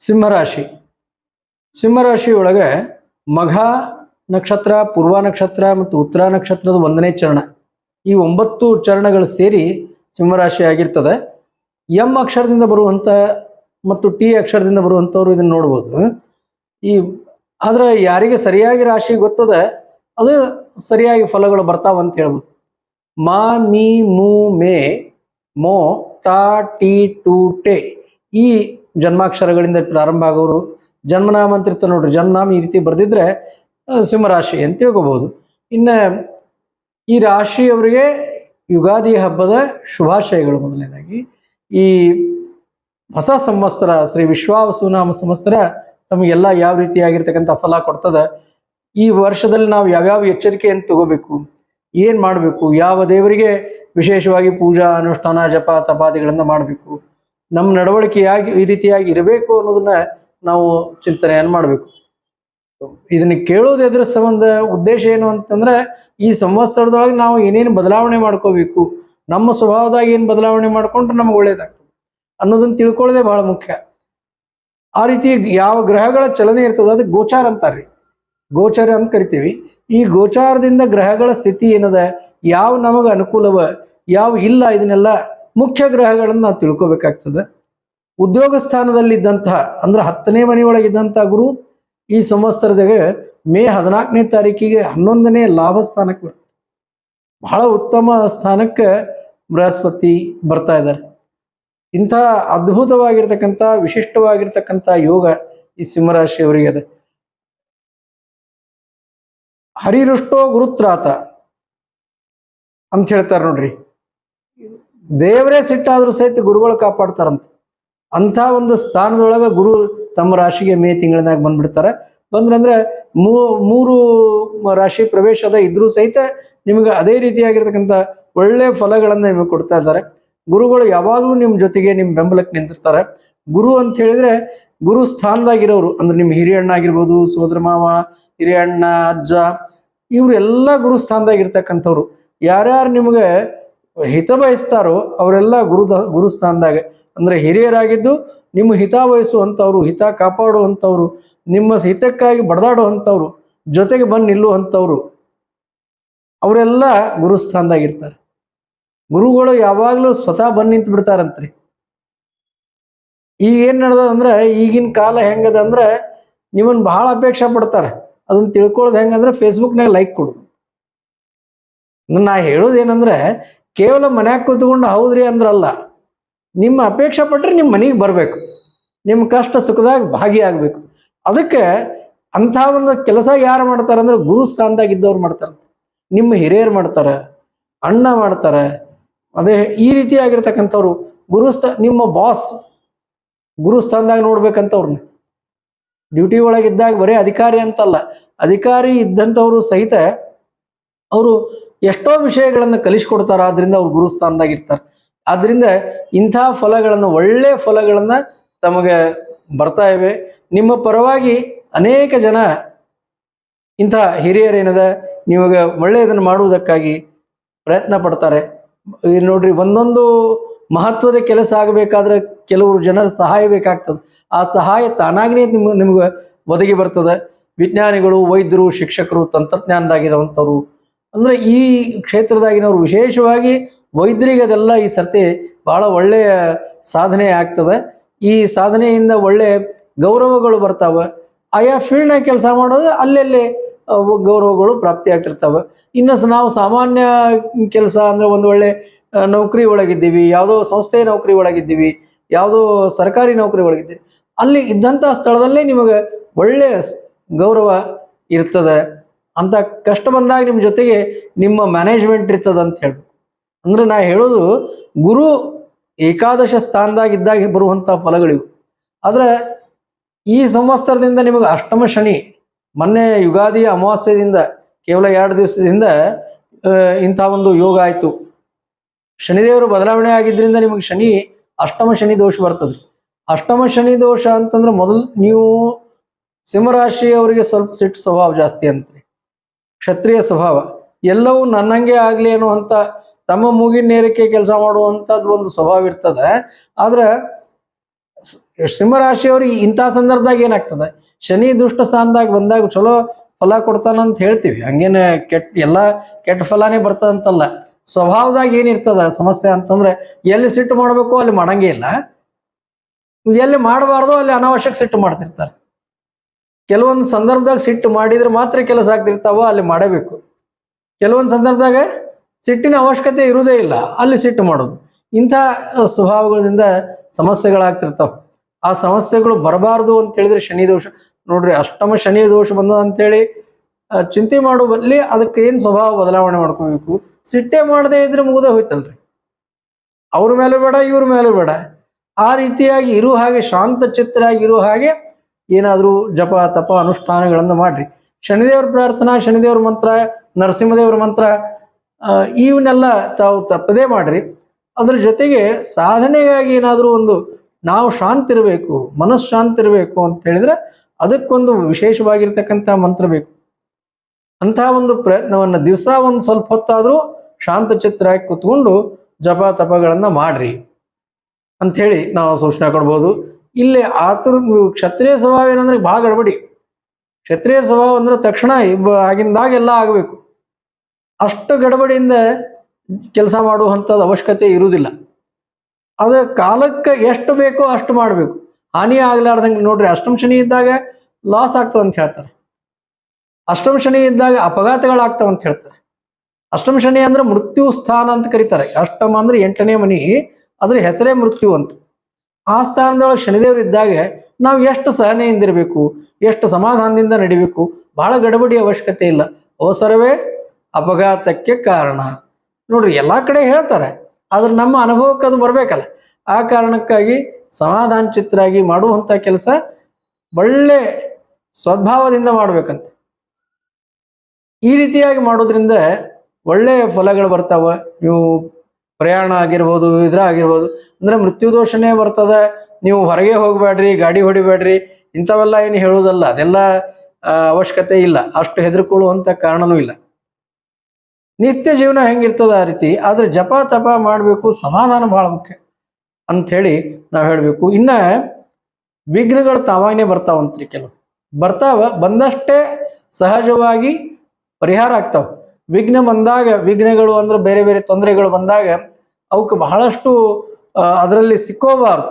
ಸಿಂಹರಾಶಿ. ಸಿಂಹರಾಶಿಯೊಳಗೆ ಮಘ ನಕ್ಷತ್ರ, ಪೂರ್ವ ನಕ್ಷತ್ರ ಮತ್ತು ಉತ್ತರ ನಕ್ಷತ್ರದ 1ನೇ ಚರಣ, ಈ 9 ಚರಣಗಳು ಸೇರಿ ಸಿಂಹರಾಶಿ ಆಗಿರ್ತದೆ. ಎಂ ಅಕ್ಷರದಿಂದ ಬರುವಂಥ ಮತ್ತು ಟಿ ಅಕ್ಷರದಿಂದ ಬರುವಂಥವ್ರು ಇದನ್ನು ನೋಡ್ಬೋದು. ಆದ್ರೆ ಯಾರಿಗೆ ಸರಿಯಾಗಿ ರಾಶಿ ಗೊತ್ತದ ಅದು ಸರಿಯಾಗಿ ಫಲಗಳು ಬರ್ತಾವಂತ ಹೇಳ್ಬೋದು. ಮಾ, ಮೀ, ಮೂ, ಮೇ, ಮೋ, ಟಾ, ಟಿ, ಟು, ಟೆ ಈ ಜನ್ಮಾಕ್ಷರಗಳಿಂದ ಪ್ರಾರಂಭ ಆಗೋರು ಜನ್ಮನಾಮ ಅಂತ ಇರ್ತಾರೆ ನೋಡ್ರಿ. ಜನ್ಮನಾಮ ಈ ರೀತಿ ಬರೆದಿದ್ರೆ ಸಿಂಹರಾಶಿ ಅಂತ ತಿಳ್ಕೊಬಹುದು. ಇನ್ನು ಈ ರಾಶಿಯವರಿಗೆ ಯುಗಾದಿ ಹಬ್ಬದ ಶುಭಾಶಯಗಳು. ಮೊದಲನೇದಾಗಿ ಈ ಹೊಸ ಸಂವತ್ಸರ ಶ್ರೀ ವಿಶ್ವಾವಸುನಾಮ ಸಂವತ್ಸರ ತಮಗೆಲ್ಲ ಯಾವ ರೀತಿಯಾಗಿರ್ತಕ್ಕಂಥ ಫಲ ಕೊಡ್ತದೆ, ಈ ವರ್ಷದಲ್ಲಿ ನಾವು ಯಾವ್ಯಾವ ಎಚ್ಚರಿಕೆಯನ್ನು ತಗೋಬೇಕು, ಏನು ಮಾಡಬೇಕು, ಯಾವ ದೇವರಿಗೆ ವಿಶೇಷವಾಗಿ ಪೂಜಾ ಅನುಷ್ಠಾನ ಜಪ ತಪಾದಿಗಳನ್ನು ಮಾಡಬೇಕು, ನಮ್ಮ ನಡವಳಿಕೆಯಾಗಿ ಈ ರೀತಿಯಾಗಿ ಇರಬೇಕು ಅನ್ನೋದನ್ನ ನಾವು ಚಿಂತನೆಯನ್ನು ಮಾಡಬೇಕು. ಇದನ್ನ ಕೇಳೋದು ಎದುರ ಸಂಬಂಧ ಉದ್ದೇಶ ಏನು ಅಂತಂದ್ರೆ, ಈ ಸಂವತ್ಸರದೊಳಗೆ ನಾವು ಏನೇನು ಬದಲಾವಣೆ ಮಾಡ್ಕೋಬೇಕು, ನಮ್ಮ ಸ್ವಭಾವದಾಗ ಏನು ಬದಲಾವಣೆ ಮಾಡ್ಕೊಂಡ್ರೆ ನಮ್ಗೆ ಒಳ್ಳೇದಾಗ್ತದೆ ಅನ್ನೋದನ್ನ ತಿಳ್ಕೊಳ್ಳೋದೇ ಬಹಳ ಮುಖ್ಯ. ಆ ರೀತಿ ಯಾವ ಗ್ರಹಗಳ ಚಲನೆ ಇರ್ತದೆ ಅದಕ್ಕೆ ಗೋಚಾರ ಅಂತಾರ್ರಿ, ಗೋಚಾರ ಅಂತ ಕರಿತೀವಿ. ಈ ಗೋಚಾರದಿಂದ ಗ್ರಹಗಳ ಸ್ಥಿತಿ ಏನದ, ಯಾವ ನಮಗೆ ಅನುಕೂಲವ ಯಾವ ಇಲ್ಲ, ಇದನ್ನೆಲ್ಲ ಮುಖ್ಯ ಗ್ರಹಗಳನ್ನು ನಾವು ತಿಳ್ಕೊಬೇಕಾಗ್ತದೆ. ಉದ್ಯೋಗ ಸ್ಥಾನದಲ್ಲಿದ್ದಂತಹ ಅಂದ್ರೆ 10ನೇ ಮನೆಯೊಳಗಿದ್ದಂಥ ಗುರು ಈ ಸಂವತ್ಸರದಾಗ ಮೇ 14ನೇ ತಾರೀಕಿಗೆ 11ನೇ ಲಾಭ ಸ್ಥಾನಕ್ಕೆ ಬರ್ತದೆ. ಬಹಳ ಉತ್ತಮ ಸ್ಥಾನಕ್ಕೆ ಬೃಹಸ್ಪತಿ ಬರ್ತಾ ಇದ್ದಾರೆ. ಇಂಥ ಅದ್ಭುತವಾಗಿರ್ತಕ್ಕಂಥ ವಿಶಿಷ್ಟವಾಗಿರ್ತಕ್ಕಂಥ ಯೋಗ ಈ ಸಿಂಹರಾಶಿಯವರಿಗೆ ಅದ. ಹರಿರುಷ್ಟೋ ಗುರುತ್ರಾತ ಅಂತ ಹೇಳ್ತಾರೆ ನೋಡ್ರಿ. ದೇವರೇ ಸಿಟ್ಟಾದ್ರೂ ಸಹಿತ ಗುರುಗಳು ಕಾಪಾಡ್ತಾರಂತ. ಅಂಥ ಒಂದು ಸ್ಥಾನದೊಳಗೆ ಗುರು ತಮ್ಮ ರಾಶಿಗೆ ಮೇ ತಿಂಗಳಿನಾಗ ಬಂದ್ಬಿಡ್ತಾರೆ. ಬಂದ್ರಂದ್ರೆ 3 ರಾಶಿ ಪ್ರವೇಶದ ಇದ್ರೂ ಸಹಿತ ನಿಮಗೆ ಅದೇ ರೀತಿಯಾಗಿರ್ತಕ್ಕಂಥ ಒಳ್ಳೆ ಫಲಗಳನ್ನು ನಿಮಗೆ ಕೊಡ್ತಾ ಇದ್ದಾರೆ. ಗುರುಗಳು ಯಾವಾಗಲೂ ನಿಮ್ಮ ಜೊತೆಗೆ ನಿಮ್ಮ ಬೆಂಬಲಕ್ಕೆ ನಿಂತಿರ್ತಾರೆ. ಗುರು ಅಂತ ಹೇಳಿದ್ರೆ ಗುರು ಸ್ಥಾನದಾಗಿರೋರು ಅಂದ್ರೆ ನಿಮ್ಮ ಹಿರಿಯಣ್ಣ ಆಗಿರ್ಬೋದು, ಸೋದರ ಮಾವ, ಹಿರಿಯಣ್ಣ, ಅಜ್ಜ, ಇವರೆಲ್ಲ ಗುರು ಸ್ಥಾನದಾಗಿರ್ತಕ್ಕಂಥವ್ರು. ಯಾರ್ಯಾರು ನಿಮಗೆ ಹಿತ ಬಯಸ್ತಾರೋ ಅವರೆಲ್ಲ ಗುರುಸ್ಥಾನದಾಗ ಅಂದ್ರೆ ಹಿರಿಯರಾಗಿದ್ದು ನಿಮ್ಮ ಹಿತ ಬಯಸುವಂಥವ್ರು, ಹಿತ ಕಾಪಾಡುವಂಥವ್ರು, ನಿಮ್ಮ ಹಿತಕ್ಕಾಗಿ ಬಡದಾಡುವಂಥವ್ರು, ಜೊತೆಗೆ ಬಂದು ನಿಲ್ಲುವಂಥವ್ರು, ಅವರೆಲ್ಲ ಗುರುಸ್ಥಾನದಾಗಿರ್ತಾರೆ. ಗುರುಗಳು ಯಾವಾಗಲೂ ಸ್ವತಃ ಬಂದು ನಿಂತು ಬಿಡ್ತಾರಂತ್ರಿ. ಈಗ ಏನು ನಡೆದ ಅಂದ್ರೆ ಈಗಿನ ಕಾಲ ಹೆಂಗದ ಅಂದ್ರೆ ನಿಮ್ಮನ್ನು ಬಹಳ ಅಪೇಕ್ಷೆ ಪಡ್ತಾರೆ. ಅದನ್ನ ತಿಳ್ಕೊಳ್ಳೋದು ಹೆಂಗಂದ್ರೆ ಫೇಸ್ಬುಕ್ನಾಗ ಲೈಕ್ ಕೊಡು. ನಾ ಹೇಳೋದೇನಂದ್ರೆ ಕೇವಲ ಮನ್ಯಾಗ ಕೂತ್ಕೊಂಡು ಹೌದ್ರಿ ಅಂದ್ರಲ್ಲ, ನಿಮ್ಮ ಅಪೇಕ್ಷೆ ಪಟ್ಟರೆ ನಿಮ್ಮ ಮನೆಗೆ ಬರಬೇಕು, ನಿಮ್ಮ ಕಷ್ಟ ಸುಖದಾಗ ಭಾಗಿಯಾಗಬೇಕು. ಅದಕ್ಕೆ ಅಂಥ ಒಂದು ಕೆಲಸ ಯಾರು ಮಾಡ್ತಾರೆ ಅಂದ್ರೆ ಗುರು ಸ್ಥಾನದಾಗಿದ್ದವ್ರು ಮಾಡ್ತಾರೆ. ನಿಮ್ಮ ಹಿರಿಯರು ಮಾಡ್ತಾರೆ, ಅಣ್ಣ ಮಾಡ್ತಾರೆ. ಅದೇ ಈ ರೀತಿಯಾಗಿರ್ತಕ್ಕಂಥವ್ರು ನಿಮ್ಮ ಬಾಸ್ ಗುರುಸ್ಥಾನದಾಗ ನೋಡ್ಬೇಕಂತವ್ರನ್ನ. ಡ್ಯೂಟಿ ಒಳಗಿದ್ದಾಗ ಬರೀ ಅಧಿಕಾರಿ ಅಂತಲ್ಲ, ಅಧಿಕಾರಿ ಇದ್ದಂಥವ್ರು ಸಹಿತ ಅವರು ಎಷ್ಟೋ ವಿಷಯಗಳನ್ನು ಕಲಿಸ್ಕೊಡ್ತಾರ. ಆದ್ರಿಂದ ಅವ್ರು ಗುರುಸ್ಥಾನದಾಗಿರ್ತಾರೆ. ಆದ್ರಿಂದ ಇಂಥ ಫಲಗಳನ್ನು, ಒಳ್ಳೆ ಫಲಗಳನ್ನು ತಮಗೆ ಬರ್ತಾ ಇವೆ. ನಿಮ್ಮ ಪರವಾಗಿ ಅನೇಕ ಜನ ಇಂಥ ಹಿರಿಯರೇನದ ನಿಮಗೆ ಒಳ್ಳೆಯದನ್ನು ಮಾಡುವುದಕ್ಕಾಗಿ ಪ್ರಯತ್ನ ಪಡ್ತಾರೆ. ನೋಡ್ರಿ, ಒಂದೊಂದು ಮಹತ್ವದ ಕೆಲಸ ಆಗಬೇಕಾದ್ರೆ ಕೆಲವರು ಜನರ ಸಹಾಯ ಬೇಕಾಗ್ತದೆ. ಆ ಸಹಾಯ ತಾನಾಗಿನೇ ನಿಮ್ಗೆ ಒದಗಿ ಬರ್ತದೆ. ವಿಜ್ಞಾನಿಗಳು, ವೈದ್ಯರು, ಶಿಕ್ಷಕರು, ತಂತ್ರಜ್ಞಾನದಾಗಿರುವಂಥವ್ರು ಅಂದ್ರೆ ಈ ಕ್ಷೇತ್ರದಾಗಿನವರು, ವಿಶೇಷವಾಗಿ ವೈದ್ಯರಿಗೆ ಅದೆಲ್ಲ ಈ ಸರ್ತಿ ಬಹಳ ಒಳ್ಳೆಯ ಸಾಧನೆ ಆಗ್ತದೆ. ಈ ಸಾಧನೆಯಿಂದ ಒಳ್ಳೆ ಗೌರವಗಳು ಬರ್ತಾವೆ. ಆಯಾ ಫೀಲ್ಡ್ನಾಗ ಕೆಲಸ ಮಾಡೋದು ಅಲ್ಲೆಲ್ಲೇ ಗೌರವಗಳು ಪ್ರಾಪ್ತಿ ಆಗ್ತಿರ್ತಾವೆ. ಇನ್ನು ನಾವು ಸಾಮಾನ್ಯ ಕೆಲಸ ಅಂದ್ರೆ ಒಂದು ಒಳ್ಳೆ ನೌಕರಿ ಒಳಗಿದ್ದೀವಿ, ಯಾವುದೋ ಸಂಸ್ಥೆ ನೌಕರಿ ಒಳಗಿದ್ದೀವಿ, ಯಾವುದೋ ಸರ್ಕಾರಿ ನೌಕರಿ ಒಳಗಿದ್ದೀವಿ, ಅಲ್ಲಿ ಇದ್ದಂಥ ಸ್ಥಳದಲ್ಲೇ ನಿಮಗೆ ಒಳ್ಳೆಯ ಗೌರವ ಇರ್ತದೆ. ಅಂತ ಕಷ್ಟ ಬಂದಾಗ ನಿಮ್ಮ ಜೊತೆಗೆ ನಿಮ್ಮ ಮ್ಯಾನೇಜ್ಮೆಂಟ್ ಇರ್ತದೆ ಅಂತ ಹೇಳ್ಬೇಕು. ಅಂದ್ರೆ ನಾ ಹೇಳೋದು ಗುರು ಏಕಾದಶ ಸ್ಥಾನದಾಗಿದ್ದಾಗ ಬರುವಂಥ ಫಲಗಳಿವು. ಆದರೆ ಈ ಸಂವತ್ಸರದಿಂದ ನಿಮಗೆ ಅಷ್ಟಮ ಶನಿ, ಮೊನ್ನೆ ಯುಗಾದಿ ಅಮಾವಾಸ್ಯದಿಂದ ಕೇವಲ 2 ದಿವಸದಿಂದ ಇಂಥ ಒಂದು ಯೋಗ ಆಯಿತು. ಶನಿದೇವರು ಬದಲಾವಣೆ ಆಗಿದ್ದರಿಂದ ನಿಮಗೆ ಶನಿ ಅಷ್ಟಮ ಶನಿ ದೋಷ ಬರ್ತದೆ. ಅಷ್ಟಮ ಶನಿ ದೋಷ ಅಂತಂದ್ರೆ ಮೊದಲು ನೀವು ಸಿಂಹರಾಶಿಯವರಿಗೆ ಸ್ವಲ್ಪ ಸಿಟ್ಟು ಸ್ವಭಾವ ಜಾಸ್ತಿ ಅಂತ್ರಿ, ಕ್ಷತ್ರಿಯ ಸ್ವಭಾವ. ಎಲ್ಲವೂ ನನ್ನಂಗೆ ಆಗಲಿ ಅನ್ನುವಂಥ ತಮ್ಮ ಮೂಗಿನ ನೇರಕ್ಕೆ ಕೆಲಸ ಮಾಡುವಂಥದ್ದು ಒಂದು ಸ್ವಭಾವ ಇರ್ತದೆ. ಆದ್ರೆ ಸಿಂಹರಾಶಿಯವ್ರಿಗೆ ಇಂಥ ಸಂದರ್ಭದಾಗ ಏನಾಗ್ತದೆ, ಶನಿ ದುಷ್ಟ ಸ್ಥಾನದಾಗ ಬಂದಾಗ ಚಲೋ ಫಲ ಕೊಡ್ತಾನಂತ ಹೇಳ್ತೀವಿ, ಹಂಗೇನೆ ಎಲ್ಲ ಕೆಟ್ಟ ಫಲಾನೇ ಬರ್ತದಂತಲ್ಲ. ಸ್ವಭಾವದಾಗ ಏನಿರ್ತದ ಸಮಸ್ಯೆ ಅಂತಂದ್ರೆ, ಎಲ್ಲಿ ಸಿಟ್ಟು ಮಾಡ್ಬೇಕು ಅಲ್ಲಿ ಮಾಡಂಗೇ ಇಲ್ಲ, ಎಲ್ಲಿ ಮಾಡಬಾರ್ದು ಅಲ್ಲಿ ಅನಾವಶ್ಯಕ ಸಿಟ್ಟು ಮಾಡ್ತಿರ್ತಾರೆ. ಕೆಲವೊಂದು ಸಂದರ್ಭದಾಗ ಸಿಟ್ಟು ಮಾಡಿದ್ರೆ ಮಾತ್ರ ಕೆಲಸ ಆಗ್ತಿರ್ತಾವ, ಅಲ್ಲಿ ಮಾಡಬೇಕು. ಕೆಲವೊಂದು ಸಂದರ್ಭದಾಗ ಸಿಟ್ಟಿನ ಅವಶ್ಯಕತೆ ಇರುವುದೇ ಇಲ್ಲ, ಅಲ್ಲಿ ಸಿಟ್ಟು ಮಾಡೋದು. ಇಂಥ ಸ್ವಭಾವಗಳಿಂದ ಸಮಸ್ಯೆಗಳಾಗ್ತಿರ್ತಾವ. ಆ ಸಮಸ್ಯೆಗಳು ಬರಬಾರ್ದು ಅಂತ ಹೇಳಿದ್ರೆ ಶನಿ ದೋಷ ನೋಡ್ರಿ, ಅಷ್ಟಮ ಶನಿ ದೋಷ ಬಂದದ ಅಂತೇಳಿ ಚಿಂತೆ ಮಾಡೋ ಬದಲಿ ಅದಕ್ಕೆ ಏನು ಸ್ವಭಾವ ಬದಲಾವಣೆ ಮಾಡ್ಕೋಬೇಕು. ಸಿಟ್ಟೆ ಮಾಡದೇ ಇದ್ರೆ ಮುಗಿದೇ ಹೋಯ್ತಲ್ರಿ, ಅವ್ರ ಮೇಲೆ ಬೇಡ ಇವ್ರ ಮೇಲೆ ಬೇಡ, ಆ ರೀತಿಯಾಗಿ ಇರೋ ಹಾಗೆ ಶಾಂತ ಚಿತ್ತರಾಗಿ ಇರೋ ಹಾಗೆ ಏನಾದರೂ ಜಪ ತಪ ಅನುಷ್ಠಾನಗಳನ್ನು ಮಾಡ್ರಿ. ಶನಿದೇವ್ರ ಪ್ರಾರ್ಥನಾ, ಶನಿದೇವ್ರ ಮಂತ್ರ, ನರಸಿಂಹದೇವ್ರ ಮಂತ್ರ ಇವನ್ನೆಲ್ಲ ತಾವು ತಪ್ಪದೇ ಮಾಡ್ರಿ. ಅದ್ರ ಜೊತೆಗೆ ಸಾಧನೆಗಾಗಿ ಏನಾದರೂ ಒಂದು ನಾವು ಶಾಂತಿ ಇರಬೇಕು, ಮನಸ್ಸು ಶಾಂತಿ ಇರಬೇಕು ಅಂತ ಹೇಳಿದ್ರೆ ಅದಕ್ಕೊಂದು ವಿಶೇಷವಾಗಿರ್ತಕ್ಕಂಥ ಮಂತ್ರ ಬೇಕು. ಅಂತಹ ಒಂದು ಪ್ರಯತ್ನವನ್ನು ದಿವಸ ಒಂದು ಸ್ವಲ್ಪ ಹೊತ್ತಾದರೂ ಶಾಂತ ಚಿತ್ತರಾಗಿ ಕೂತ್ಕೊಂಡು ಜಪ ತಪಗಳನ್ನ ಮಾಡ್ರಿ ಅಂಥೇಳಿ ನಾವು ಸೂಚನೆ ಕೊಡ್ಬೋದು. ಇಲ್ಲಿ ಕ್ಷತ್ರಿಯ ಸ್ವಭಾವ ಏನಂದ್ರೆ ಭಾಳ ಗಡಬಡಿ. ಕ್ಷತ್ರಿಯ ಸ್ವಭಾವ ಅಂದ್ರೆ ತಕ್ಷಣ ಆಗಿಂದಾಗ ಎಲ್ಲ ಆಗಬೇಕು, ಅಷ್ಟು ಗಡಬಡಿಯಿಂದ ಕೆಲಸ ಮಾಡುವಂಥದ್ದು ಅವಶ್ಯಕತೆ ಇರುವುದಿಲ್ಲ. ಅದ ಕಾಲಕ್ಕೆ ಎಷ್ಟು ಬೇಕೋ ಅಷ್ಟು ಮಾಡಬೇಕು, ಹಾನಿ ಆಗ್ಲಾರ್ದಂಗೆ. ನೋಡ್ರಿ, ಅಷ್ಟಮ ಶನಿ ಇದ್ದಾಗ ಲಾಸ್ ಆಗ್ತದೆ ಅಂತ ಹೇಳ್ತಾರೆ, ಅಷ್ಟಮ ಶನಿ ಇದ್ದಾಗ ಅಪಘಾತಗಳಾಗ್ತಾವ ಅಂತ ಹೇಳ್ತಾರೆ. ಅಷ್ಟಮ ಶನಿ ಅಂದ್ರೆ ಮೃತ್ಯು ಸ್ಥಾನ ಅಂತ ಕರೀತಾರೆ. ಅಷ್ಟಮ ಅಂದ್ರೆ 8ನೇ ಮನಿ, ಅದ್ರ ಹೆಸರೇ ಮೃತ್ಯು ಅಂತ. ಆ ಸ್ಥಾನದೊಳಗೆ ಶನಿದೇವರು ಇದ್ದಾಗ ನಾವು ಎಷ್ಟು ಸಹನೆಯಿಂದ ಇರಬೇಕು, ಎಷ್ಟು ಸಮಾಧಾನದಿಂದ ನಡಿಬೇಕು. ಬಹಳ ಗಡಬಡಿ ಅವಶ್ಯಕತೆ ಇಲ್ಲ, ಅವಸರವೇ ಅಪಘಾತಕ್ಕೆ ಕಾರಣ. ನೋಡ್ರಿ, ಎಲ್ಲಾ ಕಡೆ ಹೇಳ್ತಾರೆ, ಆದ್ರೆ ನಮ್ಮ ಅನುಭವಕ್ಕೆ ಅದು ಬರ್ಬೇಕಲ್ಲ. ಆ ಕಾರಣಕ್ಕಾಗಿ ಸಮಾಧಾನ ಚಿತ್ತರಾಗಿ ಮಾಡುವಂತ ಕೆಲಸ ಒಳ್ಳೆ ಸ್ವಭಾವದಿಂದ ಮಾಡ್ಬೇಕಂತ. ಈ ರೀತಿಯಾಗಿ ಮಾಡೋದ್ರಿಂದ ಒಳ್ಳೆಯ ಫಲಗಳು ಬರ್ತಾವ. ನೀವು ಪ್ರಯಾಣ ಆಗಿರ್ಬೋದು, ಆಗಿರ್ಬೋದು, ಅಂದ್ರೆ ಮೃತ್ಯು ದೋಷನೇ ಬರ್ತದೆ. ನೀವು ಹೊರಗೆ ಹೋಗ್ಬೇಡ್ರಿ, ಗಾಡಿ ಹೊಡಿಬೇಡ್ರಿ, ಇಂಥವೆಲ್ಲ ಏನು ಹೇಳುವುದಲ್ಲ, ಅದೆಲ್ಲ ಅವಶ್ಯಕತೆ ಇಲ್ಲ, ಅಷ್ಟು ಹೆದರ್ಕೊಳ್ಳುವಂತ ಕಾರಣನೂ ಇಲ್ಲ. ನಿತ್ಯ ಜೀವನ ಹೆಂಗಿರ್ತದ ಆ ರೀತಿ. ಆದ್ರೆ ಜಪ ತಪ ಮಾಡಬೇಕು, ಸಮಾಧಾನ ಬಹಳ ಮುಖ್ಯ ಅಂತ ಹೇಳಿ ನಾವು ಹೇಳಬೇಕು. ಇನ್ನ ವಿಘ್ನಗಳು ತಾವಾಗನೇ ಬರ್ತಾವಂತ್ರಿ, ಕೆಲವು ಬರ್ತಾವ, ಬಂದಷ್ಟೇ ಸಹಜವಾಗಿ ಪರಿಹಾರ ಆಗ್ತಾವ. ವಿಘ್ನ ಬಂದಾಗ, ವಿಘ್ನಗಳು ಅಂದ್ರೆ ಬೇರೆ ಬೇರೆ ತೊಂದರೆಗಳು ಬಂದಾಗ ಅವಕ್ಕೆ ಬಹಳಷ್ಟು ಅದರಲ್ಲಿ ಸಿಕ್ಕೋಬಾರ್ದು.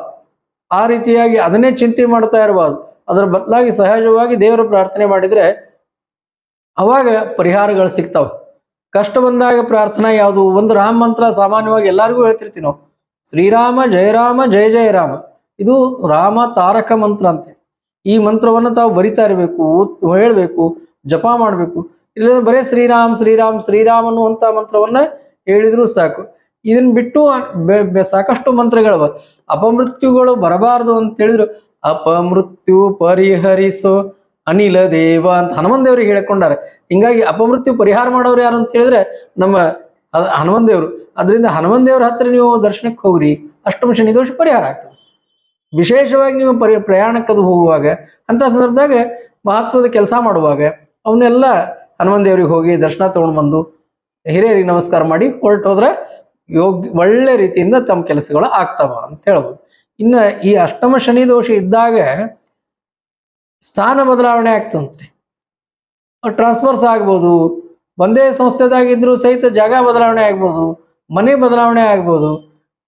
ಆ ರೀತಿಯಾಗಿ ಅದನ್ನೇ ಚಿಂತೆ ಮಾಡ್ತಾ ಇರಬಾರ್ದು. ಅದರ ಬದಲಾಗಿ ಸಹಜವಾಗಿ ದೇವರ ಪ್ರಾರ್ಥನೆ ಮಾಡಿದ್ರೆ ಅವಾಗ ಪರಿಹಾರಗಳು ಸಿಗ್ತಾವ. ಕಷ್ಟ ಬಂದಾಗ ಪ್ರಾರ್ಥನಾ ಯಾವುದು? ಒಂದು ರಾಮ ಮಂತ್ರ ಸಾಮಾನ್ಯವಾಗಿ ಎಲ್ಲರಿಗೂ ಹೇಳ್ತಿರ್ತೀವಿ ನಾವು, ಶ್ರೀರಾಮ ಜಯ ರಾಮ ಜಯ ಜಯ ರಾಮ. ಇದು ರಾಮ ತಾರಕ ಮಂತ್ರ ಅಂತ. ಈ ಮಂತ್ರವನ್ನು ತಾವು ಬರಿತಾ ಇರಬೇಕು, ಹೇಳ್ಬೇಕು, ಜಪ ಮಾಡಬೇಕು. ಇಲ್ಲ ಬರೇ ಶ್ರೀರಾಮ್ ಶ್ರೀರಾಮ್ ಶ್ರೀರಾಮ್ ಅನ್ನುವಂಥ ಮಂತ್ರವನ್ನ ಹೇಳಿದ್ರು ಸಾಕು. ಇದನ್ನ ಬಿಟ್ಟು ಸಾಕಷ್ಟು ಮಂತ್ರಗಳವ. ಅಪಮೃತ್ಯುಗಳು ಬರಬಾರದು ಅಂತ ಹೇಳಿದ್ರು, ಅಪಮೃತ್ಯು ಪರಿಹರಿಸೋ ಅನಿಲ ದೇವ ಅಂತ ಹನುಮನ್ ದೇವ್ರಿಗೆ ಹೇಳ್ಕೊಂಡಾರೆ. ಹಿಂಗಾಗಿ ಅಪಮೃತ್ಯು ಪರಿಹಾರ ಮಾಡೋರು ಯಾರು ಅಂತ ಹೇಳಿದ್ರೆ ನಮ್ಮ ಹನುಮನ್ ದೇವರು. ಅದರಿಂದ ಹನುಮನ್ ದೇವ್ರ ಹತ್ರ ನೀವು ದರ್ಶನಕ್ಕೆ ಹೋಗ್ರಿ, ಅಷ್ಟಮ ಶನಿ ದೋಷ ಪರಿಹಾರ ಆಗ್ತದೆ. ವಿಶೇಷವಾಗಿ ನೀವು ಪ್ರಯಾಣಕ್ಕದು ಹೋಗುವಾಗ, ಅಂತ ಸಂದರ್ಭದಾಗ ಮಹತ್ವದ ಕೆಲಸ ಮಾಡುವಾಗ ಅವನ್ನೆಲ್ಲ ಹನುಮನ್ ದೇವ್ರಿಗೆ ಹೋಗಿ ದರ್ಶನ ತಗೊಂಡು ಬಂದು ಹಿರಿಯರಿಗೆ ನಮಸ್ಕಾರ ಮಾಡಿ ಹೊರಟೋದ್ರೆ ಒಳ್ಳೆ ರೀತಿಯಿಂದ ತಮ್ಮ ಕೆಲಸಗಳು ಆಗ್ತಾವ ಅಂತ ಹೇಳ್ಬೋದು. ಇನ್ನು ಈ ಅಷ್ಟಮ ಶನಿ ದೋಷ ಇದ್ದಾಗ ಸ್ಥಾನ ಬದಲಾವಣೆ ಆಗ್ತಂತೆ, ಟ್ರಾನ್ಸ್ಫರ್ಸ್ ಆಗ್ಬೋದು, ಒಂದೇ ಸಂಸ್ಥೆದಾಗಿದ್ರು ಸಹಿತ ಜಾಗ ಬದಲಾವಣೆ ಆಗ್ಬೋದು, ಮನೆ ಬದಲಾವಣೆ ಆಗ್ಬೋದು,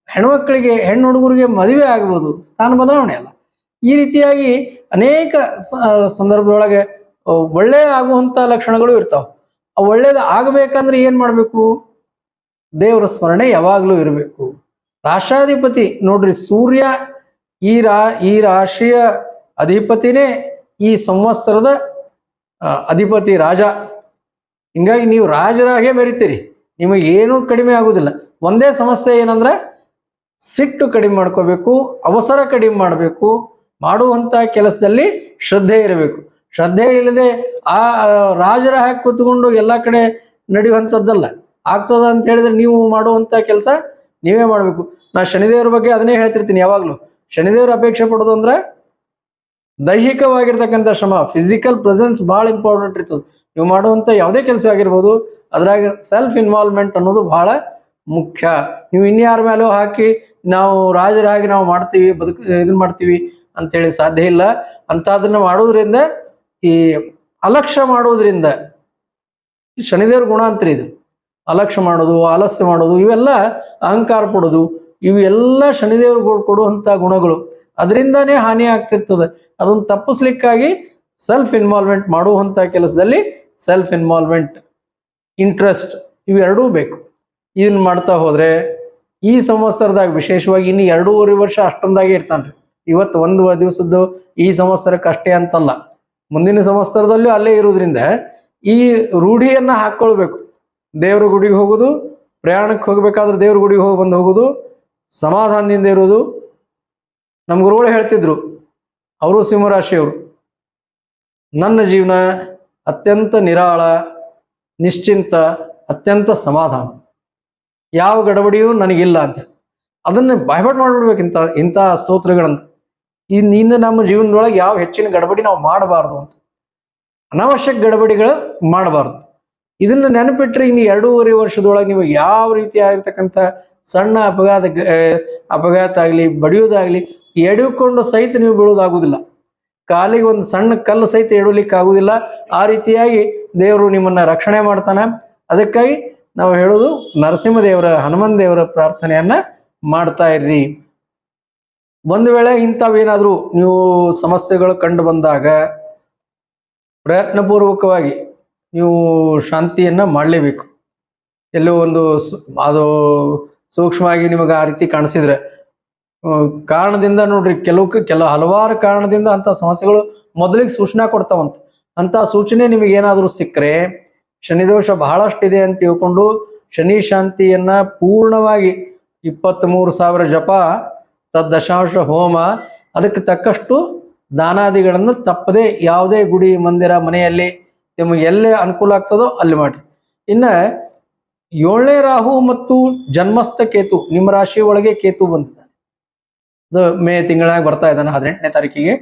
ಹೆಣ್ಮಕ್ಳಿಗೆ ಹೆಣ್ಣು ಹುಡುಗರಿಗೆ ಮದುವೆ ಆಗ್ಬೋದು, ಸ್ಥಾನ ಬದಲಾವಣೆ ಅಲ್ಲ. ಈ ರೀತಿಯಾಗಿ ಅನೇಕ ಸಂದರ್ಭದೊಳಗೆ ಒಳ್ಳೆಯ ಆಗುವಂತ ಲಕ್ಷಣಗಳು ಇರ್ತಾವ. ಒಳ್ಳೇದು ಆಗಬೇಕಂದ್ರೆ ಏನ್ ಮಾಡ್ಬೇಕು? ದೇವರ ಸ್ಮರಣೆ ಯಾವಾಗ್ಲೂ ಇರಬೇಕು. ರಾಷ್ಟ್ರಾಧಿಪತಿ ನೋಡ್ರಿ, ಸೂರ್ಯ ಈ ರಾಶಿಯ ಅಧಿಪತಿನೇ ಈ ಸಂವತ್ಸರದ ಅಧಿಪತಿ ರಾಜ. ಹಿಂಗಾಗಿ ನೀವು ರಾಜರಾಗೇ ಮೆರಿತೀರಿ, ನಿಮಗೆ ಏನೂ ಕಡಿಮೆ ಆಗುದಿಲ್ಲ. ಒಂದೇ ಸಮಸ್ಯೆ ಏನಂದ್ರೆ ಸಿಟ್ಟು ಕಡಿಮೆ ಮಾಡ್ಕೋಬೇಕು, ಅವಸರ ಕಡಿಮೆ ಮಾಡಬೇಕು, ಮಾಡುವಂತ ಕೆಲಸದಲ್ಲಿ ಶ್ರದ್ಧೆ ಇರಬೇಕು. ಶ್ರದ್ಧೆ ಇಲ್ಲದೆ ಆ ರಾಜರ ಹಾಕಿ ಕೂತ್ಕೊಂಡು ಎಲ್ಲ ಕಡೆ ನಡೆಯುವಂಥದ್ದಲ್ಲ. ಆಗ್ತದ ಅಂತ ಹೇಳಿದ್ರೆ ನೀವು ಮಾಡುವಂತ ಕೆಲಸ ನೀವೇ ಮಾಡಬೇಕು. ನಾ ಶನಿದೇವ್ರ ಬಗ್ಗೆ ಅದನ್ನೇ ಹೇಳ್ತಿರ್ತೀನಿ ಯಾವಾಗ್ಲೂ. ಶನಿದೇವ್ರ ಅಪೇಕ್ಷೆ ಪಡೋದು ಅಂದ್ರೆ ದೈಹಿಕವಾಗಿರ್ತಕ್ಕಂಥ ಶ್ರಮ, ಫಿಸಿಕಲ್ ಪ್ರೆಸೆನ್ಸ್ ಬಹಳ ಇಂಪಾರ್ಟೆಂಟ್ ಇರ್ತದೆ. ನೀವು ಮಾಡುವಂತ ಯಾವುದೇ ಕೆಲಸ ಆಗಿರ್ಬೋದು, ಅದ್ರಾಗ ಸೆಲ್ಫ್ ಇನ್ವಾಲ್ವ್ಮೆಂಟ್ ಅನ್ನೋದು ಬಹಳ ಮುಖ್ಯ. ನೀವು ಇನ್ಯಾರ ಮೇಲೂ ಹಾಕಿ ನಾವು ರಾಜರಾಗಿ ನಾವು ಮಾಡ್ತೀವಿ ಇದನ್ನ ಮಾಡ್ತೀವಿ ಅಂತೇಳಿ ಸಾಧ್ಯ ಇಲ್ಲ. ಅದನ್ನ ಮಾಡೋದ್ರಿಂದ ಈ ಅಲಕ್ಷ್ಯ ಮಾಡೋದ್ರಿಂದ ಶನಿದೇವ್ರ ಗುಣ ಅಂತ್ರಿ ಇದು. ಅಲಕ್ಷ್ಯ ಮಾಡೋದು, ಆಲಸ್ಯ ಮಾಡೋದು, ಇವೆಲ್ಲ ಅಹಂಕಾರ ಪಡೋದು, ಇವೆಲ್ಲ ಶನಿದೇವ್ರ ಕೊಡುವಂತ ಗುಣಗಳು. ಅದರಿಂದಾನೇ ಹಾನಿ ಆಗ್ತಿರ್ತದೆ. ಅದನ್ನ ತಪ್ಪಿಸ್ಲಿಕ್ಕಾಗಿ ಸೆಲ್ಫ್ ಇನ್ವಾಲ್ವ್ಮೆಂಟ್ ಮಾಡುವಂತ ಕೆಲಸದಲ್ಲಿ ಸೆಲ್ಫ್ ಇನ್ವಾಲ್ವ್ಮೆಂಟ್, ಇಂಟ್ರೆಸ್ಟ್ ಇವೆರಡೂ ಬೇಕು. ಇದನ್ನ ಮಾಡ್ತಾ ಹೋದ್ರೆ ಈ ಸಂವತ್ಸರದಾಗ ವಿಶೇಷವಾಗಿ ಇನ್ನು 2.5 ವರ್ಷ ಅಷ್ಟೊಂದಾಗೆ ಇರ್ತಾನ್ರಿ. ಇವತ್ತು ಒಂದು ದಿವಸದ್ದು ಈ ಸಂವತ್ಸರಕ್ಕೆ ಅಷ್ಟೇ ಅಂತಲ್ಲ, ಮುಂದಿನ ಸಂವತ್ಸರದಲ್ಲೂ ಅಲ್ಲೇ ಇರೋದ್ರಿಂದ ಈ ರೂಢಿಯನ್ನ ಹಾಕೊಳ್ಬೇಕು. ದೇವ್ರ ಗುಡಿಗೆ ಹೋಗೋದು, ಪ್ರಯಾಣಕ್ಕೆ ಹೋಗ್ಬೇಕಾದ್ರೆ ದೇವ್ರ ಗುಡಿಗೆ ಬಂದು ಹೋಗೋದು, ಸಮಾಧಾನದಿಂದ ಇರೋದು. ನಮ್ಮ ಗುರುಗಳು ಹೇಳ್ತಿದ್ರು, ಅವರು ಸಿಂಹರಾಶಿಯವರು, ನನ್ನ ಜೀವನ ಅತ್ಯಂತ ನಿರಾಳ, ನಿಶ್ಚಿಂತ, ಅತ್ಯಂತ ಸಮಾಧಾನ, ಯಾವ ಗಡಬಡಿಯೂ ನನಗಿಲ್ಲ ಅಂತ. ಅದನ್ನ ಬಾಯ್ಪಾಟ್ ಮಾಡ್ಬಿಡ್ಬೇಕು ಇಂಥ ಸ್ತೋತ್ರಗಳನ್ನು. ಇನ್ನು ನಮ್ಮ ಜೀವನದೊಳಗೆ ಯಾವ ಹೆಚ್ಚಿನ ಗಡಬಡಿ ನಾವು ಮಾಡಬಾರ್ದು ಅಂತ, ಅನಾವಶ್ಯಕ ಗಡಬಡಿಗಳು ಮಾಡಬಾರ್ದು. ಇದನ್ನ ನೆನಪಿಟ್ರೆ ಇನ್ನು 2.5 ವರ್ಷದೊಳಗೆ ನೀವು ಯಾವ ರೀತಿ ಆಗಿರ್ತಕ್ಕಂಥ ಸಣ್ಣ ಅಪಘಾತ ಆಗಲಿ, ಬಡಿಯೋದಾಗ್ಲಿ, ಎಡೆದುಕೊಂಡು ಸಹಿತ ನೀವು ಬೀಳೋದಾಗುದಿಲ್ಲ. ಕಾಲಿಗೆ ಒಂದು ಸಣ್ಣ ಕಲ್ಲು ಸಹಿತ ಎಡಲಿಕ್ಕೆ ಆಗುದಿಲ್ಲ. ಆ ರೀತಿಯಾಗಿ ದೇವರು ನಿಮ್ಮನ್ನ ರಕ್ಷಣೆ ಮಾಡ್ತಾನೆ. ಅದಕ್ಕಾಗಿ ನಾವು ಹೇಳೋದು, ನರಸಿಂಹದೇವರ, ಹನುಮನ್ ದೇವರ ಪ್ರಾರ್ಥನೆಯನ್ನ ಮಾಡ್ತಾ ಇರ್ರಿ. ಒಂದು ವೇಳೆ ಇಂಥವೇನಾದ್ರೂ ನೀವು ಸಮಸ್ಯೆಗಳು ಕಂಡು ಬಂದಾಗ ಪ್ರಯತ್ನಪೂರ್ವಕವಾಗಿ ನೀವು ಶಾಂತಿಯನ್ನ ಮಾಡಲೇಬೇಕು. ಎಲ್ಲೋ ಒಂದು ಅದು ಸೂಕ್ಷ್ಮವಾಗಿ ನಿಮಗೆ ಆ ರೀತಿ ಕಾಣಿಸಿದ್ರೆ ಕಾರಣದಿಂದ ನೋಡ್ರಿ, ಹಲವಾರು ಕಾರಣದಿಂದ ಅಂತ ಸಮಸ್ಯೆಗಳು ಮೊದಲಿಗೆ ಸೂಚನಾ ಕೊಡ್ತಾವಂತ. ಅಂತ ಸೂಚನೆ ನಿಮಗೆ ಏನಾದರೂ ಸಿಕ್ಕರೆ ಶನಿದೋಷ ಬಹಳಷ್ಟಿದೆ ಅಂತ ತಿಳ್ಕೊಂಡು ಶನಿ ಶಾಂತಿಯನ್ನ ಪೂರ್ಣವಾಗಿ 23,000 ಜಪ, ತದ್ದಶಾಂಶ ಹೋಮ, ಅದಕ್ಕೆ ತಕ್ಕಷ್ಟು ದಾನಾದಿಗಳನ್ನ ತಪ್ಪದೆ ಯಾವುದೇ ಗುಡಿ, ಮಂದಿರ, ಮನೆಯಲ್ಲಿ ನಿಮಗೆ ಎಲ್ಲೇ ಅನುಕೂಲ ಆಗ್ತದೋ ಅಲ್ಲಿ ಮಾಡಿ. ಇನ್ನ 7ನೇ ರಾಹು ಮತ್ತು ಜನ್ಮಸ್ಥ ಕೇತು, ನಿಮ್ಮ ರಾಶಿ ಒಳಗೆ ಕೇತು ಬಂದಿದ್ದಾನೆ. ಅದು ಮೇ ತಿಂಗಳಾಗ ಬರ್ತಾ ಇದ್ದಾನೆ 18ನೇ ತಾರೀಕಿಗೆ.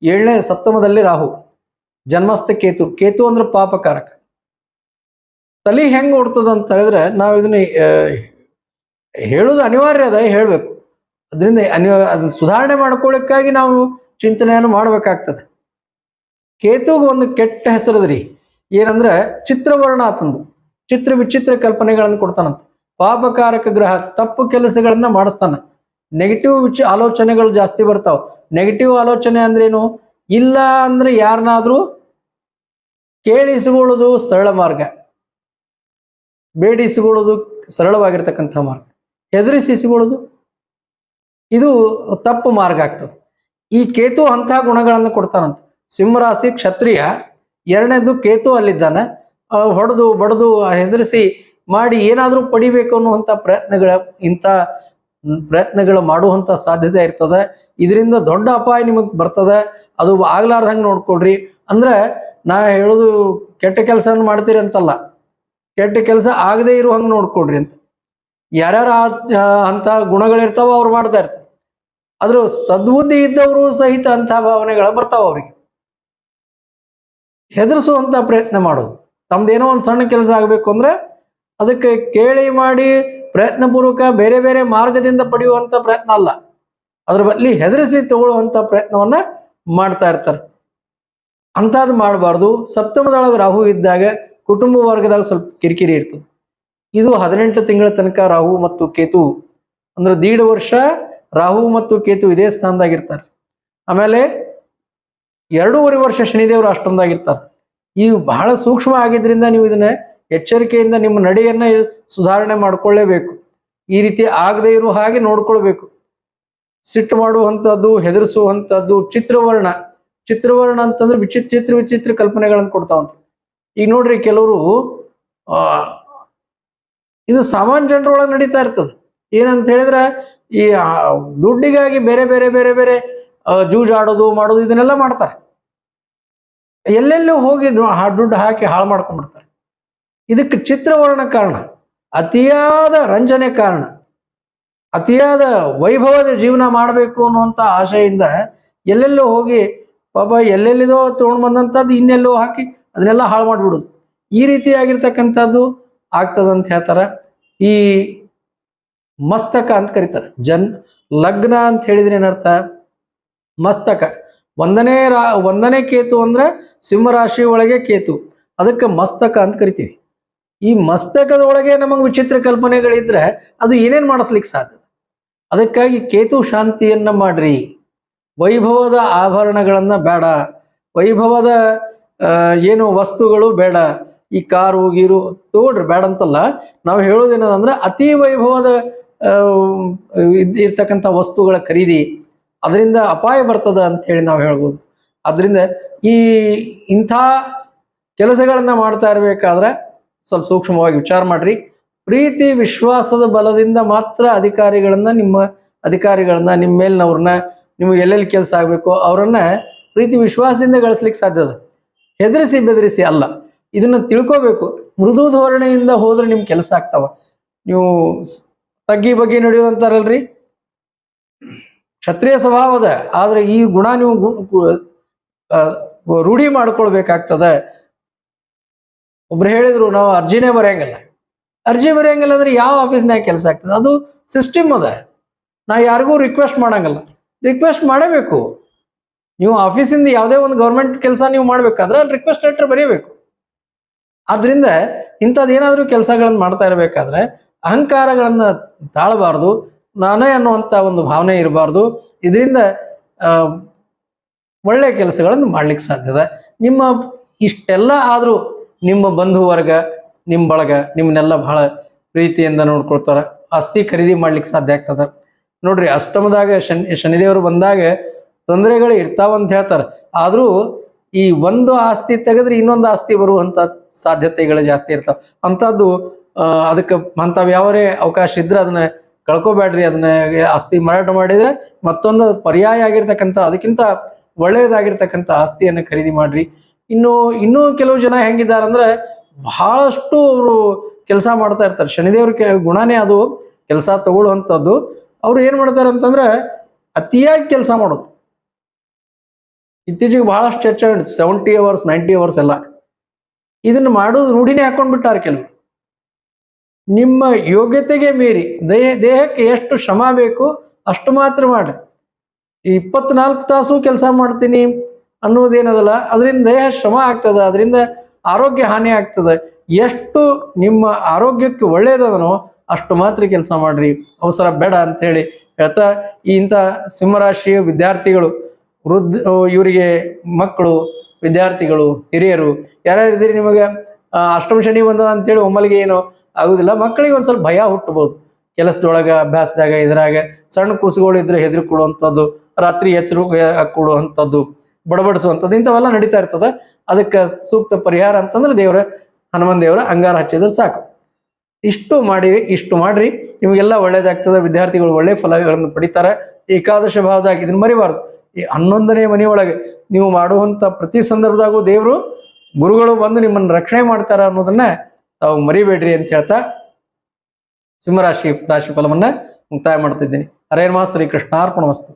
7ನೇ ಸಪ್ತಮದಲ್ಲಿ ರಾಹು, ಜನ್ಮಸ್ಥ ಕೇತು. ಕೇತು ಅಂದ್ರೆ ಪಾಪಕಾರಕ. ತಲೆ ಹೆಂಗ್ ಓಡ್ತದ ಅಂತ ಹೇಳಿದ್ರೆ ನಾವು ಇದನ್ನ ಹೇಳುದು ಅನಿವಾರ್ಯ ಅದ, ಹೇಳ್ಬೇಕು. ಅದರಿಂದ ಅದನ್ನ ಸುಧಾರಣೆ ಮಾಡ್ಕೊಳ್ಳಿಕ್ಕಾಗಿ ನಾವು ಚಿಂತನೆಯನ್ನು ಮಾಡ್ಬೇಕಾಗ್ತದೆ. ಕೇತುಗೆ ಒಂದು ಕೆಟ್ಟ ಹೆಸರದ್ರಿ, ಏನಂದ್ರೆ ಚಿತ್ರವರ್ಣ ಆತಂದು, ವಿಚಿತ್ರ ಕಲ್ಪನೆಗಳನ್ನು ಕೊಡ್ತಾನಂತ. ಪಾಪಕಾರಕ ಗ್ರಹ, ತಪ್ಪು ಕೆಲಸಗಳನ್ನ ಮಾಡಿಸ್ತಾನ. ನೆಗೆಟಿವ್ ಆಲೋಚನೆಗಳು ಜಾಸ್ತಿ ಬರ್ತಾವ. ನೆಗೆಟಿವ್ ಆಲೋಚನೆ ಅಂದ್ರೇನು? ಇಲ್ಲ ಅಂದ್ರೆ ಯಾರನ್ನಾದ್ರೂ ಕೇಳಿಸಿಕೊಳ್ಳೋದು ಸರಳ ಮಾರ್ಗ, ಬೇಡಿಸಿಕೊಳ್ಳೋದು ಸರಳವಾಗಿರ್ತಕ್ಕಂಥ ಮಾರ್ಗ, ಹೆದರಿಸಿಕೊಳ್ಳೋದು ಇದು ತಪ್ಪು ಮಾರ್ಗ ಆಗ್ತದೆ. ಈ ಕೇತು ಅಂತಹ ಗುಣಗಳನ್ನು ಕೊಡ್ತಾನಂತ. ಸಿಂಹರಾಶಿ ಕ್ಷತ್ರಿಯ, 2ನೇದು ಕೇತು ಅಲ್ಲಿದ್ದಾನೆ. ಹೊಡೆದು ಬಡದು ಹೆದರಿಸಿ ಮಾಡಿ ಏನಾದ್ರೂ ಪಡಿಬೇಕು ಅನ್ನುವಂಥ ಪ್ರಯತ್ನಗಳು ಮಾಡುವಂತ ಸಾಧ್ಯತೆ ಇರ್ತದೆ. ಇದರಿಂದ ದೊಡ್ಡ ಅಪಾಯ ನಿಮಗೆ ಬರ್ತದೆ. ಅದು ಆಗ್ಲಾರ್ದಂಗೆ ನೋಡ್ಕೊಳ್ರಿ. ಅಂದ್ರೆ ನಾ ಹೇಳೋದು ಕೆಟ್ಟ ಕೆಲಸ ಮಾಡ್ತೀರಿ ಅಂತಲ್ಲ, ಕೆಟ್ಟ ಕೆಲಸ ಆಗದೆ ಇರೋ ಹಂಗೆ ನೋಡ್ಕೊಳ್ರಿ ಅಂತ. ಯಾರ್ಯಾರ ಅಂತ ಗುಣಗಳಿರ್ತಾವ ಅವ್ರು ಮಾಡ್ತಾ ಇರ್ತಾರೆ. ಆದ್ರೂ ಸದ್ಬುದ್ಧಿ ಇದ್ದವರು ಸಹಿತ ಅಂತ ಭಾವನೆಗಳು ಬರ್ತಾವ. ಅವ್ರಿಗೆ ಹೆದರಿಸುವಂತ ಪ್ರಯತ್ನ ಮಾಡೋದು. ತಮ್ದೇನೋ ಒಂದು ಸಣ್ಣ ಕೆಲಸ ಆಗ್ಬೇಕು ಅಂದ್ರೆ ಅದಕ್ಕೆ ಕೇಳಿ ಮಾಡಿ ಪ್ರಯತ್ನ ಪೂರ್ವಕ ಬೇರೆ ಬೇರೆ ಮಾರ್ಗದಿಂದ ಪಡೆಯುವಂತ ಪ್ರಯತ್ನ ಅಲ್ಲ, ಅದ್ರ ಬದಲಿ ಹೆದರಿಸಿ ತಗೊಳ್ಳುವಂತ ಪ್ರಯತ್ನವನ್ನ ಮಾಡ್ತಾ ಇರ್ತಾರೆ. ಅಂಥದ್ದು ಮಾಡಬಾರ್ದು. ಸಪ್ತಮದೊಳಗೆ ರಾಹು ಇದ್ದಾಗ ಕುಟುಂಬ ವರ್ಗದಾಗ ಸ್ವಲ್ಪ ಕಿರಿಕಿರಿ ಇರ್ತದೆ. ಇದು 18 ತಿಂಗಳ ತನಕ ರಾಹು ಮತ್ತು ಕೇತು ಅಂದ್ರೆ 1.5 ವರ್ಷ ರಾಹು ಮತ್ತು ಕೇತು ಇದೇ ಸ್ಥಾನದಾಗಿರ್ತಾರೆ. ಆಮೇಲೆ 2.5 ವರ್ಷ ಶನಿದೇವರು ಅಷ್ಟೊಂದಾಗಿರ್ತಾರೆ. ಇವು ಬಹಳ ಸೂಕ್ಷ್ಮ ಆಗಿದ್ರಿಂದ ನೀವು ಇದನ್ನ ಎಚ್ಚರಿಕೆಯಿಂದ ನಿಮ್ಮ ನಡೆಯನ್ನ ಸುಧಾರಣೆ ಮಾಡ್ಕೊಳ್ಳೇಬೇಕು. ಈ ರೀತಿ ಆಗದೆ ಇರುವ ಹಾಗೆ ನೋಡ್ಕೊಳ್ಬೇಕು. ಸಿಟ್ಟು ಮಾಡುವಂಥದ್ದು, ಹೆದರಿಸುವಂಥದ್ದು, ಚಿತ್ರವರ್ಣ ಅಂತಂದ್ರೆ ವಿಚಿತ್ರ ಕಲ್ಪನೆಗಳನ್ನು ಕೊಡ್ತಾವಂತ. ಈಗ ನೋಡ್ರಿ, ಕೆಲವರು ಇದು ಸಾಮಾನ್ಯ ಜನರೊಳಗೆ ನಡೀತಾ ಇರ್ತದೆ. ಏನಂತ ಹೇಳಿದ್ರೆ ಈ ದುಡ್ಡಿಗಾಗಿ ಬೇರೆ ಬೇರೆ ಬೇರೆ ಬೇರೆ ಜೂಜಾಡೋದು ಮಾಡೋದು ಇದನ್ನೆಲ್ಲ ಮಾಡ್ತಾರೆ. ಎಲ್ಲೆಲ್ಲೂ ಹೋಗಿ ದುಡ್ಡು ಹಾಕಿ ಹಾಳು ಮಾಡ್ಕೊಂಡ್ಬಿಡ್ತಾರೆ. ಇದಕ್ಕೆ ಚಿತ್ರವರ್ಣ ಕಾರಣ, ಅತಿಯಾದ ರಂಜನೆ ಕಾರಣ, ಅತಿಯಾದ ವೈಭವದ ಜೀವನ ಮಾಡಬೇಕು ಅನ್ನುವಂಥ ಆಶೆಯಿಂದ ಎಲ್ಲೆಲ್ಲೋ ಹೋಗಿ ಪಾಪ ಎಲ್ಲೆಲ್ಲಿದೋ ತಗೊಂಡು ಬಂದಂಥದ್ದು ಇನ್ನೆಲ್ಲೋ ಹಾಕಿ ಅದನ್ನೆಲ್ಲ ಹಾಳು ಮಾಡಿಬಿಡುದು. ಈ ರೀತಿಯಾಗಿರ್ತಕ್ಕಂಥದ್ದು ಆಗ್ತದಂತ ಹೇಳ್ತಾರೆ. ಈ ಮಸ್ತಕ ಅಂತ ಕರೀತಾರೆ. ಲಗ್ನ ಅಂತ ಹೇಳಿದ್ರೆ ಏನರ್ಥ? ಮಸ್ತಕ. ಒಂದನೇ ಕೇತು ಅಂದ್ರೆ ಸಿಂಹರಾಶಿ ಒಳಗೆ ಕೇತು, ಅದಕ್ಕೆ ಮಸ್ತಕ ಅಂತ ಕರಿತೀವಿ. ಈ ಮಸ್ತಕದ ಒಳಗೆ ನಮಗೆ ವಿಚಿತ್ರ ಕಲ್ಪನೆಗಳಿದ್ರೆ ಅದು ಏನೇನ್ ಮಾಡಿಸ್ಲಿಕ್ಕೆ ಸಾಧ್ಯ. ಅದಕ್ಕಾಗಿ ಕೇತು ಶಾಂತಿಯನ್ನ ಮಾಡ್ರಿ. ವೈಭವದ ಆಭರಣಗಳನ್ನ ಬೇಡ, ವೈಭವದ ಏನು ವಸ್ತುಗಳು ಬೇಡ. ಈ ಕಾರು ಗೀರು ತಗೊಳ್ರಿ, ಬೇಡ ಅಂತಲ್ಲ. ನಾವು ಹೇಳೋದೇನಂದ್ರೆ ಅತಿ ವೈಭವದ ಇರ್ತಕ್ಕಂಥ ವಸ್ತುಗಳ ಖರೀದಿ, ಅದರಿಂದ ಅಪಾಯ ಬರ್ತದ ಅಂತ ಹೇಳಿ ನಾವು ಹೇಳ್ಬೋದು. ಅದರಿಂದ ಇಂಥ ಕೆಲಸಗಳನ್ನ ಮಾಡ್ತಾ ಇರಬೇಕಾದ್ರೆ ಸ್ವಲ್ಪ ಸೂಕ್ಷ್ಮವಾಗಿ ವಿಚಾರ ಮಾಡ್ರಿ. ಪ್ರೀತಿ ವಿಶ್ವಾಸದ ಬಲದಿಂದ ಮಾತ್ರ ನಿಮ್ಮ ಮೇಲಿನವ್ರನ್ನ, ನಿಮ್ಗೆ ಎಲ್ಲೆಲ್ಲಿ ಕೆಲಸ ಆಗ್ಬೇಕು ಅವರನ್ನ ಪ್ರೀತಿ ವಿಶ್ವಾಸದಿಂದ ಗಳಿಸ್ಲಿಕ್ಕೆ ಸಾಧ್ಯ ಅದ. ಹೆದರಿಸಿ ಬೆದರಿಸಿ ಅಲ್ಲ. ಇದನ್ನ ತಿಳ್ಕೋಬೇಕು. ಮೃದು ಧೋರಣೆಯಿಂದ ಹೋದ್ರೆ ನಿಮ್ ಕೆಲಸ ಆಗ್ತಾವ. ನೀವು ತಗ್ಗಿ ಬಗ್ಗೆ ನಡೆಯೋದಂತಾರಲ್ರಿ, ಕ್ಷತ್ರಿಯ ಸ್ವಭಾವದ, ಆದ್ರೆ ಈ ಗುಣ ನೀವು ರೂಢಿ ಮಾಡ್ಕೊಳ್ಬೇಕಾಗ್ತದ. ಒಬ್ರು ಹೇಳಿದ್ರು, ನಾವು ಅರ್ಜಿನೇ ಬರೆಯಂಗಿಲ್ಲ ಅಂದ್ರೆ ಯಾವ ಆಫೀಸ್ನಾಗ ಕೆಲಸ ಆಗ್ತದೆ? ಅದು ಸಿಸ್ಟಮ್ ಅದ. ನಾ ಯಾರಿಗೂ ರಿಕ್ವೆಸ್ಟ್ ಮಾಡಂಗಿಲ್ಲ. ರಿಕ್ವೆಸ್ಟ್ ಮಾಡಬೇಕು. ನೀವು ಆಫೀಸಿಂದ ಯಾವುದೇ ಒಂದು ಗೌರ್ಮೆಂಟ್ ಕೆಲಸ ನೀವು ಮಾಡ್ಬೇಕಾದ್ರೆ ಅಲ್ಲಿ ರಿಕ್ವೆಸ್ಟ್ ಲೆಟರ್ ಬರೀಬೇಕು. ಆದ್ರಿಂದ ಇಂಥದ್ದೇನಾದ್ರೂ ಕೆಲಸಗಳನ್ನ ಮಾಡ್ತಾ ಇರಬೇಕಾದ್ರೆ ಅಹಂಕಾರಗಳನ್ನ ತಾಳಬಾರ್ದು, ನಾನೇ ಅನ್ನುವಂಥ ಒಂದು ಭಾವನೆ ಇರಬಾರ್ದು. ಇದರಿಂದ ಒಳ್ಳೆ ಕೆಲಸಗಳನ್ನು ಮಾಡ್ಲಿಕ್ಕೆ ಸಾಧ್ಯದ. ನಿಮ್ಮ ಇಷ್ಟೆಲ್ಲ ಆದ್ರೂ ನಿಮ್ಮ ಬಂಧು ವರ್ಗ, ನಿಮ್ಮ ಬಳಗ ನಿಮ್ಮನ್ನೆಲ್ಲ ಬಹಳ ಪ್ರೀತಿಯಿಂದ ನೋಡ್ಕೊಳ್ತಾರ. ಆಸ್ತಿ ಖರೀದಿ ಮಾಡ್ಲಿಕ್ಕೆ ಸಾಧ್ಯ ಆಗ್ತದ. ನೋಡ್ರಿ, ಅಷ್ಟಮದಾಗ ಶನಿದೇವರು ಬಂದಾಗ ತೊಂದರೆಗಳು ಇರ್ತಾವಂತ ಹೇಳ್ತಾರೆ. ಆದ್ರೂ ಈ ಒಂದು ಆಸ್ತಿ ತೆಗೆದ್ರೆ ಇನ್ನೊಂದು ಆಸ್ತಿ ಬರುವಂತ ಸಾಧ್ಯತೆಗಳು ಜಾಸ್ತಿ ಇರ್ತಾವ. ಅಂಥದ್ದು ಅದಕ್ಕೆ ಅಂಥವು ಯಾವರೇ ಅವಕಾಶ ಇದ್ರೆ ಅದನ್ನ ಕಳ್ಕೊಬೇಡ್ರಿ. ಅದನ್ನ ಆಸ್ತಿ ಮಾರಾಟ ಮಾಡಿದ್ರೆ ಮತ್ತೊಂದು ಪರ್ಯಾಯ ಆಗಿರ್ತಕ್ಕಂಥ, ಅದಕ್ಕಿಂತ ಒಳ್ಳೆಯದಾಗಿರ್ತಕ್ಕಂಥ ಆಸ್ತಿಯನ್ನು ಖರೀದಿ ಮಾಡ್ರಿ. ಇನ್ನೂ ಕೆಲವು ಜನ ಹೆಂಗಿದಾರಂದ್ರೆ ಬಹಳಷ್ಟು ಅವರು ಕೆಲಸ ಮಾಡ್ತಾ ಇರ್ತಾರೆ. ಶನಿದೇವ್ರ ಗುಣನೇ ಅದು, ಕೆಲಸ ತಗೊಳ್ಳುವಂಥದ್ದು. ಅವ್ರು ಏನ್ ಮಾಡ್ತಾರೆ ಅಂತಂದ್ರೆ ಅತಿಯಾಗಿ ಕೆಲಸ ಮಾಡೋದು. ಇತ್ತೀಚೆಗೆ ಬಹಳಷ್ಟು ಚರ್ಚೆ 70 hours 90 hours ಎಲ್ಲ ಇದನ್ನ ಮಾಡೋದು ರೂಢಿನೇ ಹಾಕೊಂಡ್ಬಿಟ್ಟಾರೆ ಕೆಲವು. ನಿಮ್ಮ ಯೋಗ್ಯತೆಗೆ ಮೀರಿ ದೇಹಕ್ಕೆ ಎಷ್ಟು ಶ್ರಮ ಬೇಕು ಅಷ್ಟು ಮಾತ್ರ ಮಾಡ್ರಿ. 24 ತಾಸು ಕೆಲಸ ಮಾಡ್ತೀನಿ ಅನ್ನೋದೇನದಲ್ಲ, ಅದರಿಂದ ದೇಹ ಶ್ರಮ ಆಗ್ತದ, ಅದರಿಂದ ಆರೋಗ್ಯ ಹಾನಿ ಆಗ್ತದೆ. ಎಷ್ಟು ನಿಮ್ಮ ಆರೋಗ್ಯಕ್ಕೆ ಒಳ್ಳೇದದನೋ ಅಷ್ಟು ಮಾತ್ರ ಕೆಲಸ ಮಾಡ್ರಿ, ಅವಸರ ಬೇಡ ಅಂತ ಹೇಳಿ ಹೇಳ್ತಾ, ಇಂಥ ಸಿಂಹರಾಶಿಯ ವಿದ್ಯಾರ್ಥಿಗಳು, ಇವರಿಗೆ ಮಕ್ಕಳು, ವಿದ್ಯಾರ್ಥಿಗಳು, ಹಿರಿಯರು ಯಾರ್ಯಾರು ಇದ್ದೀರಿ, ನಿಮಗೆ ಅಷ್ಟಮ ಶನಿ ಬಂದದ ಅಂತೇಳಿ ಒಮ್ಮಲಿಗೆ ಏನು ಆಗುದಿಲ್ಲ. ಮಕ್ಕಳಿಗೆ ಒಂದ್ ಸ್ವಲ್ಪ ಭಯ ಹುಟ್ಟಬಹುದು. ಕೆಲಸದೊಳಗ, ಅಭ್ಯಾಸದಾಗ, ಇದ್ರಾಗ ಸಣ್ಣ ಕೂಸುಗಳು ಇದ್ರೆ ಹೆದರಿ ಕೊಡುವಂಥದ್ದು, ರಾತ್ರಿ ಎಚ್ಚರು ಕೊಡುವಂಥದ್ದು, ಬಡಬಡಿಸುವಂಥದ್ದು, ಇಂಥವೆಲ್ಲ ನಡೀತಾ ಇರ್ತದ. ಅದಕ್ಕೆ ಸೂಕ್ತ ಪರಿಹಾರ ಅಂತಂದ್ರೆ ಹನುಮನ್ ದೇವರ ಅಂಗಾರ ಹಚ್ಚಿದ್ರೆ ಸಾಕು. ಇಷ್ಟು ಮಾಡ್ರಿ, ನಿಮಗೆಲ್ಲ ಒಳ್ಳೇದಾಗ್ತದೆ. ವಿದ್ಯಾರ್ಥಿಗಳು ಒಳ್ಳೆ ಫಲಗಳನ್ನು ಪಡಿತಾರೆ. ಏಕಾದಶ ಭಾವದಾಗ ಇದನ್ನ ಮರಿಬಾರ್ದು. ಈ 11ನೇ ಮನೆಯೊಳಗೆ ನೀವು ಮಾಡುವಂತ ಪ್ರತಿ ಸಂದರ್ಭದಾಗೂ ದೇವರು, ಗುರುಗಳು ಬಂದು ನಿಮ್ಮನ್ನು ರಕ್ಷಣೆ ಮಾಡ್ತಾರ ಅನ್ನೋದನ್ನ ತಾವು ಮರಿಬೇಡ್ರಿ ಅಂತ ಹೇಳ್ತಾ ರಾಶಿ ಫಲವನ್ನ ಮುಕ್ತಾಯ ಮಾಡ್ತಿದ್ದೀನಿ. ಹರೇ ನಮಃ. ಶ್ರೀ ಕೃಷ್ಣಾರ್ಪಣಮಸ್ತು.